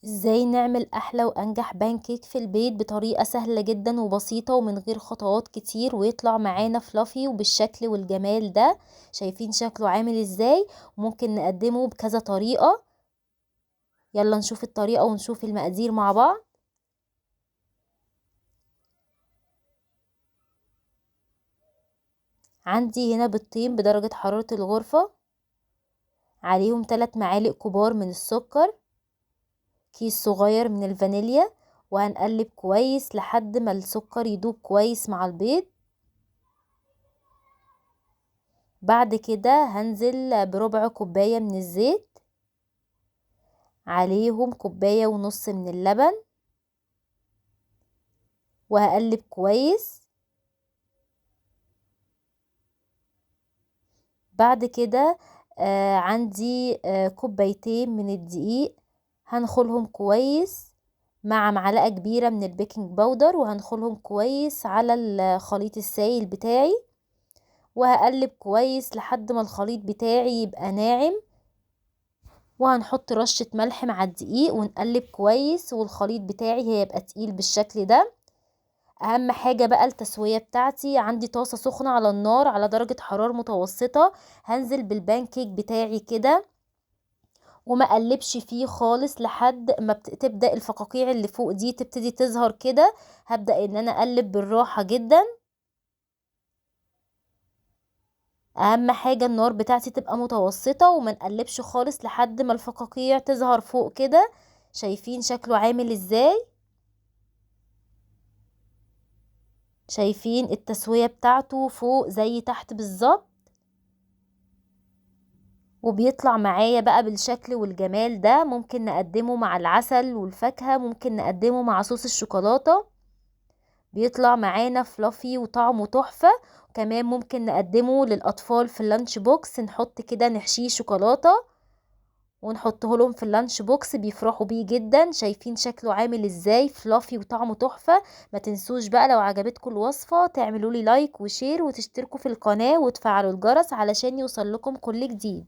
ازاي نعمل احلى وانجح بانكيك في البيت بطريقة سهلة جدا وبسيطة ومن غير خطوات كتير ويطلع معانا فلافي وبالشكل والجمال ده. شايفين شكله عامل ازاي؟ ممكن نقدمه بكذا طريقة. يلا نشوف الطريقة ونشوف المقادير مع بعض. عندي هنا بيضتين بدرجة حرارة الغرفة، عليهم 3 معالق كبار من السكر، كيس صغير من الفانيليا، وهنقلب كويس لحد ما السكر يدوب كويس مع البيض. بعد كده هنزل بربع كوباية من الزيت، عليهم كوباية ونص من اللبن، وهقلب كويس. بعد كده عندي كوبايتين من الدقيق، هنخلهم كويس مع معلقة كبيرة من البيكنج باودر، وهنخلهم كويس على الخليط السائل بتاعي، وهقلب كويس لحد ما الخليط بتاعي يبقى ناعم. وهنحط رشة ملح مع الدقيق ونقلب كويس، والخليط بتاعي هيبقى تقيل بالشكل ده. اهم حاجة بقى التسوية بتاعتي، عندي طاسة سخنة على النار على درجة حرارة متوسطة، هنزل بالبانكيك بتاعي كده وما اقلبش فيه خالص لحد ما تبدأ الفقاقيع اللي فوق دي تبتدي تظهر كده. هبدأ ان انا اقلب بالراحة جدا. اهم حاجة النار بتاعتي تبقى متوسطة وما نقلبش خالص لحد ما الفقاقيع تظهر فوق كده. شايفين شكله عامل ازاي؟ شايفين التسوية بتاعته فوق زي تحت بالظبط، وبيطلع معايا بقى بالشكل والجمال ده. ممكن نقدمه مع العسل والفاكهة، ممكن نقدمه مع صوص الشوكولاتة، بيطلع معانا فلافي وطعمه تحفة. كمان ممكن نقدمه للأطفال في اللانش بوكس، نحط كده نحشيه شوكولاتة ونحطه لهم في اللانش بوكس، بيفرحوا بيه جدا. شايفين شكله عامل ازاي؟ فلافي وطعمه تحفة. ما تنسوش بقى لو عجبتكم الوصفة تعملوا لي لايك وشير وتشتركوا في القناة وتفعلوا الجرس علشان يوصل لكم كل جديد.